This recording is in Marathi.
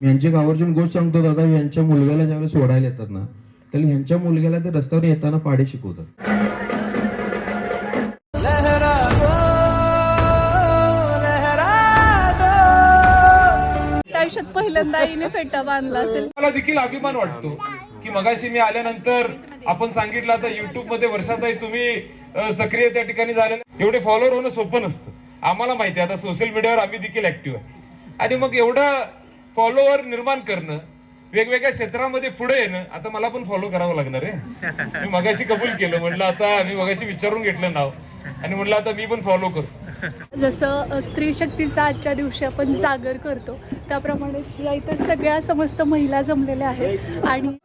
यांची एक आवर्जून गोष्ट सांगतो दादा, यांच्या मुलग्याला ज्यावेळेस सोडायला येतात ना, त्याला ह्यांच्या मुलग्याला ते रस्त्यावर येताना पाढे शिकवतात. आयुष्यात पहिल्यांदा आईने फेटा बांधला असेल. मला देखील अभिमान वाटतो की मगाशी मी आल्यानंतर आपण सांगितलं आता युट्यूब मध्ये वर्षाताई तुम्ही सक्रिय त्या ठिकाणी झालेले, एवढे फॉलोअर होणं सोपं नसतं. आम्हाला माहिती आहे, आता सोशल मीडियावर आम्ही देखील ऍक्टिव्ह आहे. आणि मग एवढं फॉलोअर निर्माण करणं, वेगवेगळ्या क्षेत्रामध्ये पुढे येणं, आता मला पण फॉलो करावं लागणार आहे. मी मगाशी कबूल केलं, म्हटलं आता मी मगाशी विचारून घेतलं नाव आणि म्हटलं आता मी पण फॉलो करतो. जसं स्त्री शक्तीचा आजच्या दिवशी आपण जागर करतो, त्याप्रमाणे इथं सगळ्या समस्त महिला जमलेल्या आहेत आणि